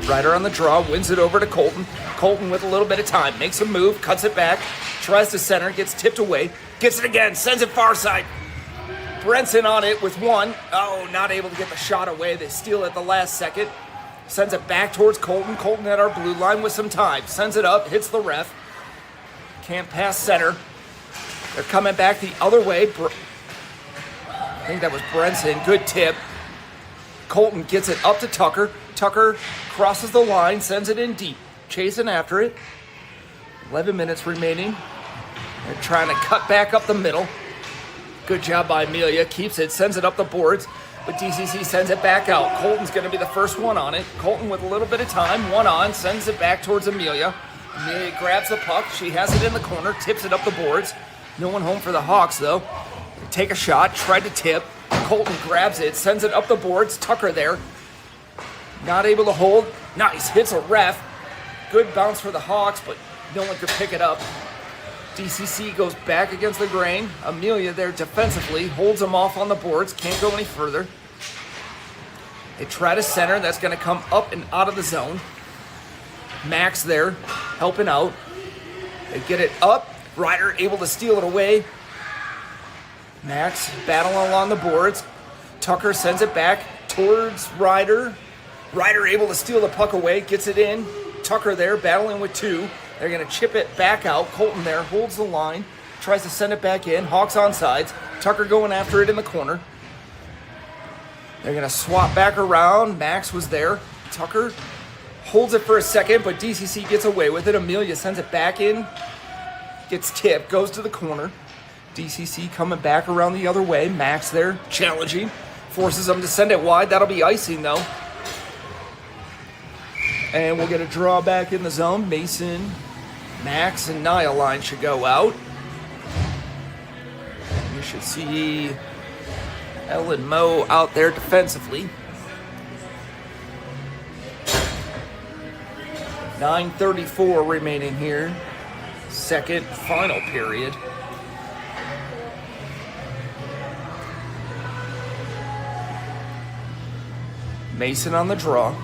Ryder on the draw, wins it over to Colton. Colton with a little bit of time, makes a move, cuts it back, tries to center, gets tipped away, gets it again, sends it far side. Brenson on it with one. Oh, not able to get the shot away. They steal it at the last second. Sends it back towards Colton. Colton at our blue line with some time. Sends it up, hits the ref. Can't pass center. They're coming back the other way. I think that was Brenson. Good tip. Colton gets it up to Tucker. Tucker crosses the line, sends it in deep. Chasing after it. 11 minutes remaining. They're trying to cut back up the middle. Good job by Amelia. Keeps it, sends it up the boards. But DCC sends it back out. Colton's going to be the first one on it. Colton with a little bit of time, one on, sends it back towards Amelia. Amelia grabs the puck. She has it in the corner, tips it up the boards. No one home for the Hawks, though. They take a shot, tried to tip. Colton grabs it, sends it up the boards. Tucker there. Not able to hold. Nice, hits a ref. Good bounce for the Hawks, but no one could pick it up. DCC goes back against the grain. Amelia there defensively, holds them off on the boards, can't go any further. They try to center, that's going to come up and out of the zone. Max there, helping out. They get it up. Ryder able to steal it away. Max battling along the boards. Tucker sends it back towards Ryder. Ryder able to steal the puck away, gets it in. Tucker there battling with two. They're going to chip it back out. Colton there holds the line, tries to send it back in. Hawks on sides. Tucker going after it in the corner. They're going to swap back around. Max was there. Tucker holds it for a second, but DCC gets away with it. Amelia sends it back in. Gets tipped, goes to the corner. DCC coming back around the other way. Max there, challenging. Forces them to send it wide. That'll be icing, though. And we'll get a draw back in the zone. Mason, Max, and Nia line should go out. You should see Elle and Mo out there defensively. 9:34 remaining here. Second final period. Mason on the draw.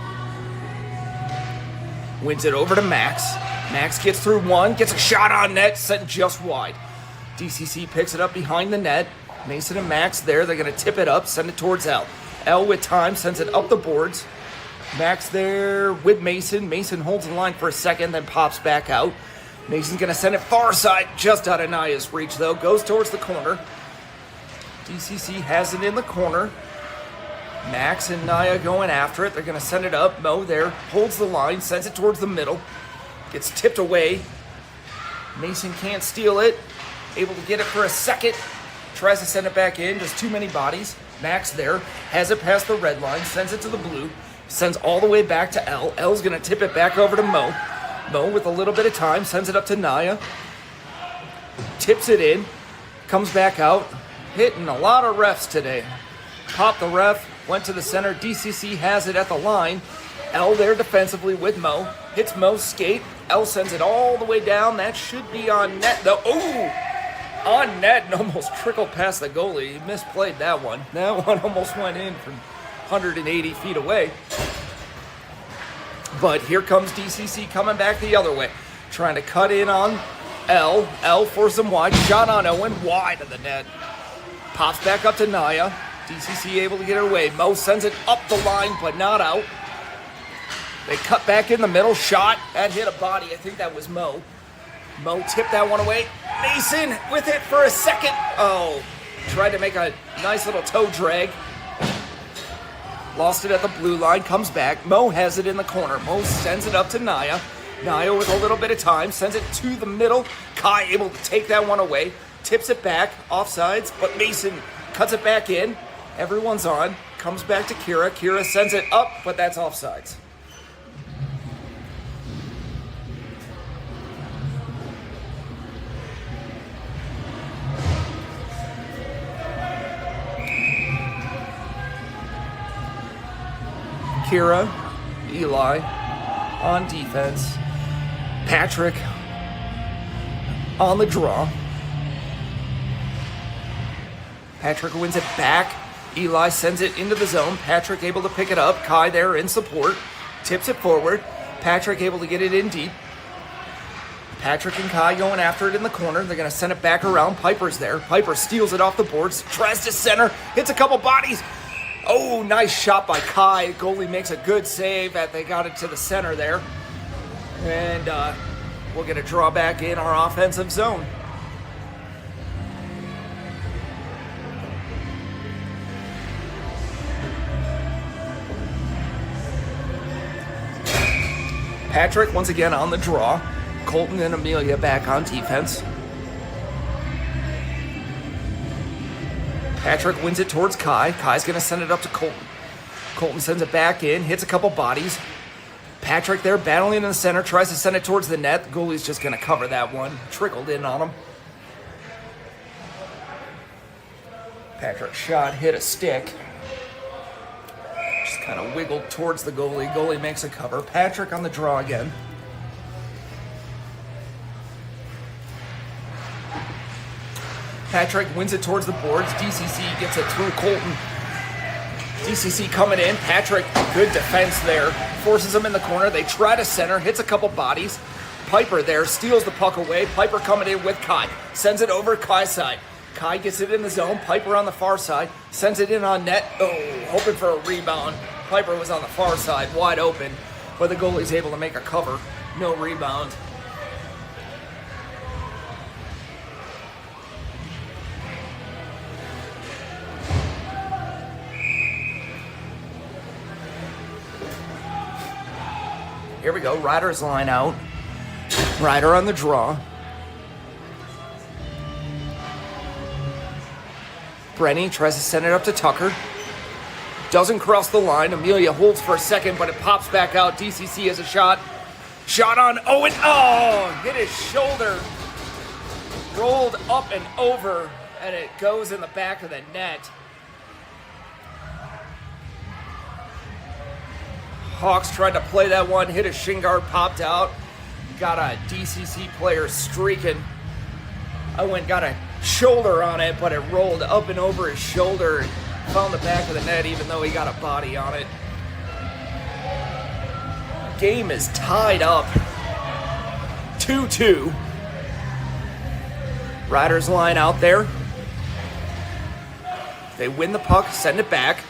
Wins it over to Max. Max gets through one, gets a shot on net, sent just wide. DCC picks it up behind the net. Mason and Max there. They're going to tip it up, send it towards Elle. Elle with time, sends it up the boards. Max there with Mason. Mason holds the line for a second, then pops back out. Mason's going to send it far side, just out of Naya's reach, though. Goes towards the corner. DCC has it in the corner. Max and Naya going after it. They're going to send it up. Mo there holds the line, sends it towards the middle. Gets tipped away. Mason can't steal it. Able to get it for a second. Tries to send it back in. Just too many bodies. Max there. Has it past the red line. Sends it to the blue. Sends all the way back to Elle. Elle's going to tip it back over to Mo. Mo with a little bit of time. Sends it up to Naya. Tips it in. Comes back out. Hitting a lot of refs today. Popped the ref. Went to the center. DCC has it at the line. Elle there defensively with Mo. Hits Mo's skate. Elle sends it all the way down. That should be on net, though. Oh! On net and almost trickled past the goalie. He misplayed that one. That one almost went in from 180 feet away. But here comes DCC coming back the other way, trying to cut in on L. L forces him wide. Shot on Owen, wide of the net. Pops back up to Naya. DCC able to get it away. Mo sends it up the line, but not out. They cut back in the middle. Shot. That hit a body. I think that was Mo. Mo tipped that one away. Mason with it for a second. Oh, tried to make a nice little toe drag. Lost it at the blue line. Comes back. Mo has it in the corner. Mo sends it up to Naya. Naya with a little bit of time. Sends it to the middle. Kai able to take that one away. Tips it back. Offsides. But Mason cuts it back in. Everyone's on. Comes back to Kira. Kira sends it up, but that's offsides. Kira, Eli on defense. Patrick on the draw. Patrick wins it back. Eli sends it into the zone. Patrick able to pick it up. Kai there in support. Tips it forward. Patrick able to get it in deep. Patrick and Kai going after it in the corner. They're going to send it back around. Piper's there. Piper steals it off the boards. Tries to center. Hits a couple bodies. Oh, nice shot by Kai. Goalie makes a good save that they got it to the center there. And we'll get a draw back in our offensive zone. Patrick once again on the draw. Colton and Amelia back on defense. Patrick wins it towards Kai. Kai's going to send it up to Colton. Colton sends it back in, hits a couple bodies. Patrick there battling in the center, tries to send it towards the net. The goalie's just going to cover that one. Trickled in on him. Patrick's shot hit a stick. Just kind of wiggled towards the goalie. Goalie makes a cover. Patrick on the draw again. Patrick wins it towards the boards. DCC gets it through Colton. DCC coming in. Patrick, good defense there. Forces him in the corner. They try to center. Hits a couple bodies. Piper there. Steals the puck away. Piper coming in with Kai. Sends it over Kai's side. Kai gets it in the zone. Piper on the far side. Sends it in on net. Oh, hoping for a rebound. Piper was on the far side, wide open. But the goalie's able to make a cover. No rebound. Here we go, Ryder's line out. Ryder on the draw. Brenny tries to send it up to Tucker. Doesn't cross the line. Amelia holds for a second, but it pops back out. DCC has a shot. Shot on Owen. Oh, hit his shoulder. Rolled up and over, and it goes in the back of the net. Hawks tried to play that one, hit a shin guard, popped out. Got a DCC player streaking. Owen got a shoulder on it, but it rolled up and over his shoulder. Found the back of the net, even though he got a body on it. Game is tied up. 2-2. Riders line out there. They win the puck, send it back.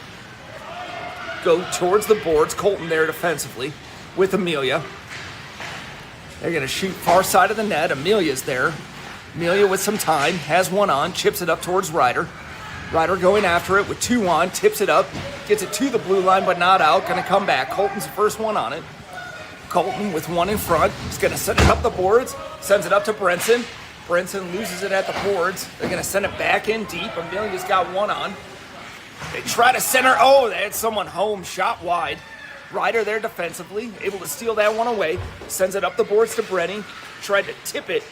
Go towards the boards. Colton there defensively with Amelia. They're going to shoot far side of the net. Amelia's there. Amelia with some time. Has one on. Chips it up towards Ryder. Ryder going after it with two on. Tips it up. Gets it to the blue line, but not out. Going to come back. Colton's the first one on it. Colton with one in front. He's going to send it up the boards. Sends it up to Brenson. Brenson loses it at the boards. They're going to send it back in deep. Amelia's got one on. They try to center. Oh, they had someone home. Shot wide. Ryder there defensively. Able to steal that one away. Sends it up the boards to Brenny. Tried to tip it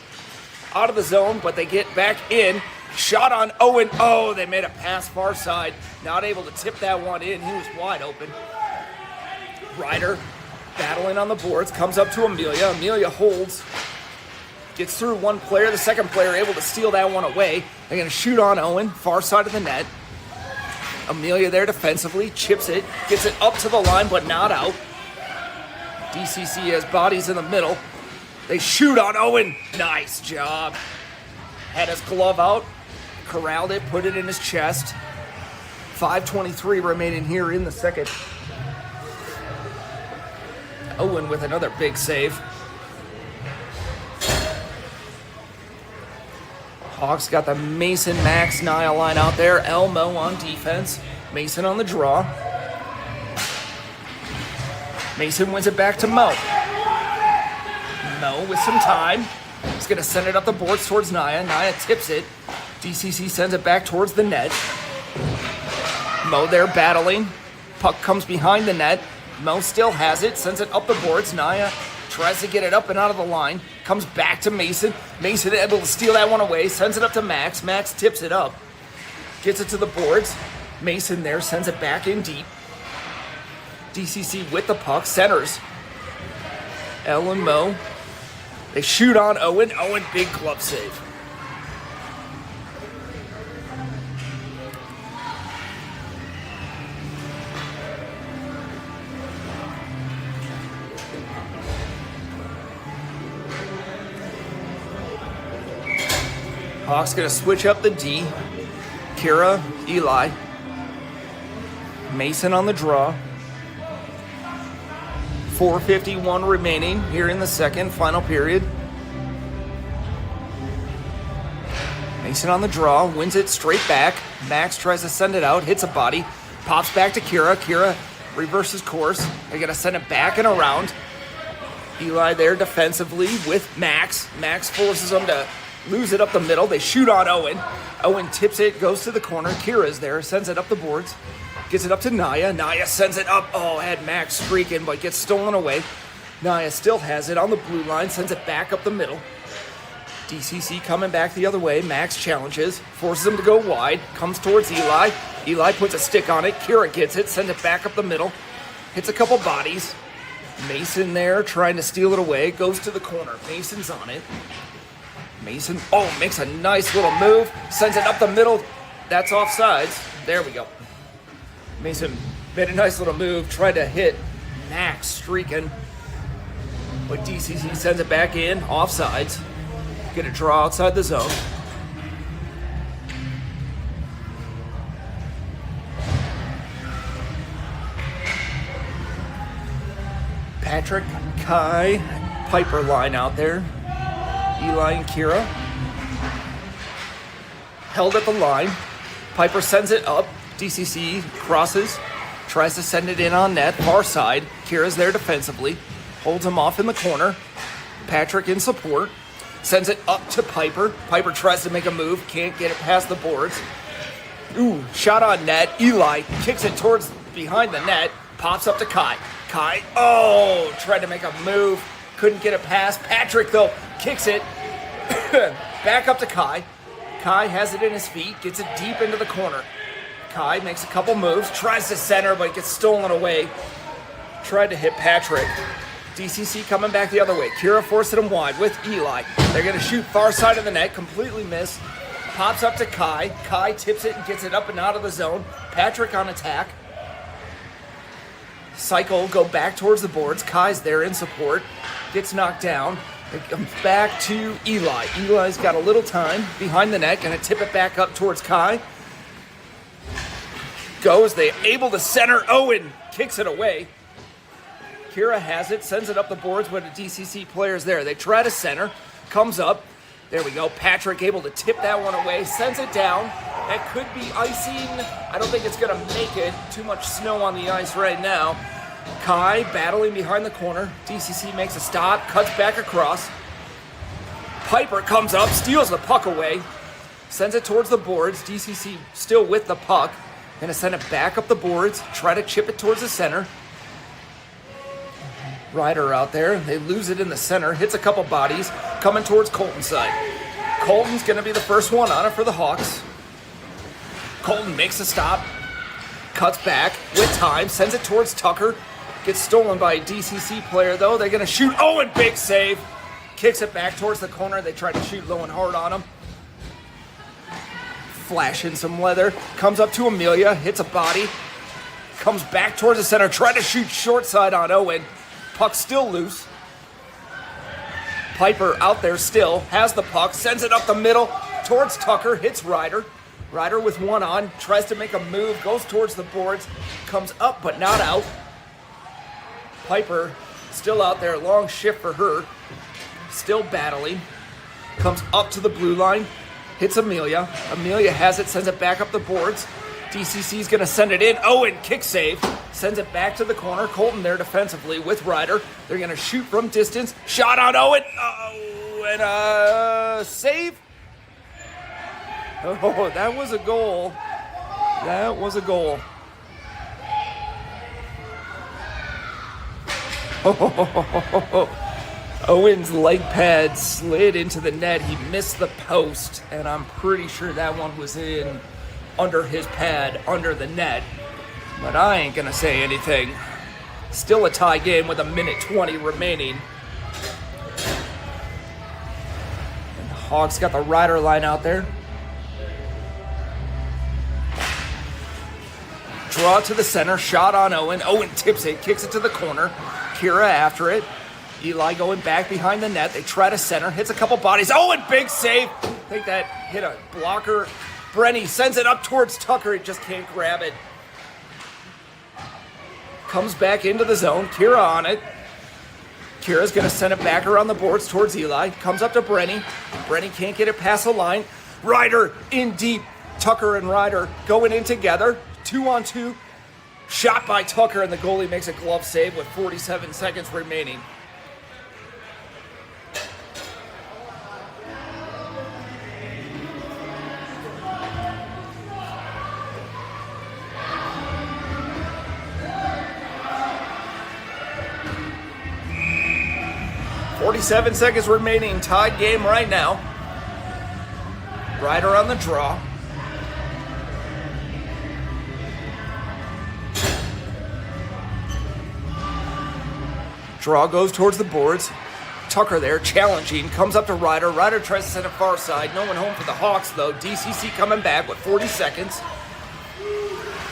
out of the zone, but they get back in. Shot on Owen. Oh, they made a pass far side. Not able to tip that one in. He was wide open. Ryder battling on the boards. Comes up to Amelia. Amelia holds. Gets through one player. The second player able to steal that one away. They're going to shoot on Owen. Far side of the net. Amelia there defensively, chips it, gets it up to the line, but not out. DCC has bodies in the middle. They shoot on Owen. Nice job. Had his glove out, corralled it, put it in his chest. 5:23 remaining here in the second. Owen with another big save. Hawks got the Mason, Max, Nia line out there. Elmo on defense. Mason on the draw. Mason wins it back to Mo. Mo with some time. He's going to send it up the boards towards Nia. Nia tips it. DCC sends it back towards the net. Mo there battling. Puck comes behind the net. Mo still has it. Sends it up the boards. Nia tries to get it up and out of the line. Comes back to Mason. Mason able to steal that one away. Sends it up to Max. Max tips it up. Gets it to the boards. Mason there sends it back in deep. DCC with the puck. Centers. Elle and Mo. They shoot on Owen. Owen, big glove save. Hawks gonna switch up the D. Kira, Eli. Mason on the draw. 4:51 remaining here in the second, final period. Mason on the draw, wins it straight back. Max tries to send it out, hits a body, pops back to Kira. Kira reverses course. They're gonna send it back and around. Eli there defensively with Max. Max forces them to lose it up the middle. They shoot on Owen. Owen tips it, goes to the corner. Kira's there, sends it up the boards. Gets it up to Nia. Nia sends it up. Oh, had Max streaking, but gets stolen away. Nia still has it on the blue line, sends it back up the middle. DCC coming back the other way. Max challenges, forces him to go wide, comes towards Eli. Eli puts a stick on it. Kira gets it, sends it back up the middle. Hits a couple bodies. Mason there trying to steal it away. Goes to the corner. Mason's on it. Mason, makes a nice little move. Sends it up the middle. That's offsides. There we go. Mason made a nice little move. Tried to hit Max streaking. But DCC sends it back in. Offsides. Get a draw outside the zone. Patrick, Kai, Piper line out there. Eli and Kira. Held at the line. Piper sends it up. DCC crosses. Tries to send it in on net. Far side. Kira's there defensively. Holds him off in the corner. Patrick in support. Sends it up to Piper. Piper tries to make a move. Can't get it past the boards. Ooh, shot on net. Eli kicks it towards behind the net. Pops up to Kai. Kai, tried to make a move. Couldn't get it past. Patrick, though, kicks it back up to Kai. Kai has it in his feet, gets it deep into the corner. Kai makes a couple moves, tries to center, but gets stolen away. Tried to hit Patrick. DCC coming back the other way. Kira forced him wide with Eli. They're going to shoot far side of the net, completely missed. Pops up to Kai. Kai tips it and gets it up and out of the zone. Patrick on attack. Cycle, go back towards the boards. Kai's there in support. Gets knocked down. It comes back to Eli. Eli's got a little time behind the net. Gonna tip it back up towards Kai. Goes, they able to center. Owen kicks it away. Kira has it, sends it up the boards with the DCC players there. They try to center. Comes up. There we go. Patrick able to tip that one away. Sends it down. That could be icing. I don't think it's gonna make it. Too much snow on the ice right now. Kai battling behind the corner. DCC makes a stop, cuts back across. Piper comes up, steals the puck away, sends it towards the boards. DCC still with the puck. Gonna send it back up the boards, try to chip it towards the center. Ryder out there, they lose it in the center, hits a couple bodies, coming towards Colton's side. Colton's gonna be the first one on it for the Hawks. Colton makes a stop, cuts back with time, sends it towards Tucker. Gets stolen by a DCC player, though. They're going to shoot. And big save. Kicks it back towards the corner. They try to shoot low and hard on him. flashing some leather. Comes up to Amelia, hits a body. Comes back towards the center, trying to shoot short side on Owen. Puck still loose. Piper out there still, has the puck, sends it up the middle towards Tucker, hits Ryder. Ryder with one on, tries to make a move, goes towards the boards, comes up but not out. Piper still out there, long shift for her, still battling. Comes up to the blue line, hits Amelia. Amelia has it, sends it back up the boards. DCC's gonna send it in. Owen, kick save, sends it back to the corner. Colton there defensively with Ryder. They're gonna shoot from distance. Shot on Owen. Oh, and a save. Oh, that was a goal. That was a goal. Owen's leg pad slid into the net. He missed the post, and I'm pretty sure that one was in under his pad, under the net. But I ain't gonna say anything. Still a tie game with 1:20 remaining. And the Hawks got the Ryder line out there. Draw to the center, shot on Owen. Owen tips it, kicks it to the corner. Kira after it. Eli going back behind the net. They try to center, hits a couple bodies. Owen, big save. I think that hit a blocker. Brenny sends it up towards Tucker. He just can't grab it. Comes back into the zone. Kira on it. Kira's going to send it back around the boards towards Eli. Comes up to Brenny. Brenny can't get it past the line. Ryder in deep. Tucker and Ryder going in together. 2-on-2. Shot by Tucker, and the goalie makes a glove save with 47 seconds remaining. .47 seconds remaining, tied game right now. Ryder on the draw. Draw goes towards the boards. Tucker there, challenging, comes up to Ryder. Ryder tries to send it far side. No one home for the Hawks, though. DCC coming back with 40 seconds.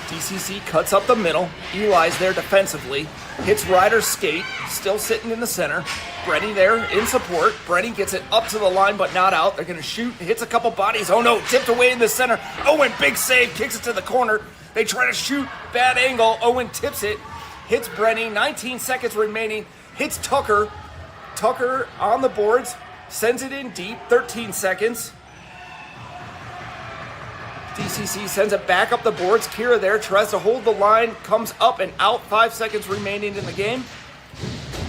DCC cuts up the middle. Eli's there defensively. Hits Ryder's skate, still sitting in the center. Brenny there in support. Brenny gets it up to the line, but not out. They're going to shoot. Hits a couple bodies. Oh, no, tipped away in the center. Owen, big save, kicks it to the corner. They try to shoot. Bad angle. Owen tips it. Hits Brenny. 19 seconds remaining. Hits Tucker. Tucker on the boards. Sends it in deep. 13 seconds. DCC sends it back up the boards. Kira there tries to hold the line. Comes up and out. 5 seconds remaining in the game.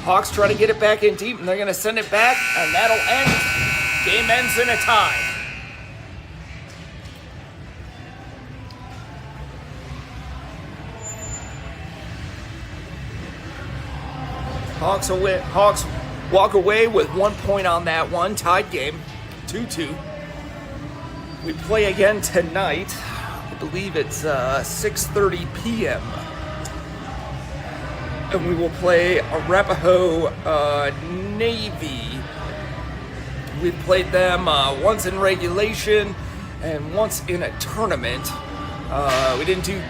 Hawks try to get it back in deep, and they're going to send it back, and that'll end. Game ends in a tie. Hawks walk away with 1 point on that one. Tied game, 2-2. We play again tonight. I believe it's 6:30 p.m. And we will play Arapahoe Navy. We've played them once in regulation and once in a tournament. We didn't do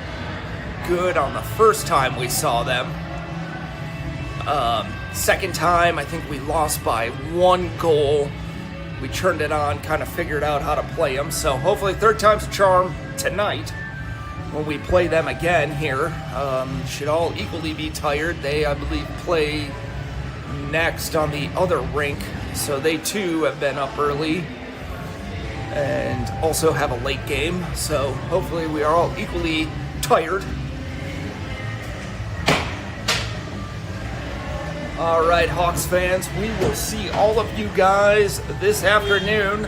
good on the first time we saw them. Second time, I think we lost by 1 goal. We turned it on, kind of figured out how to play them. So hopefully third time's a charm tonight when we play them again here. Should all equally be tired. They, I believe, play next on the other rink. So they too have been up early and also have a late game. So hopefully we are all equally tired. All right, Hawks fans, we will see all of you guys this afternoon.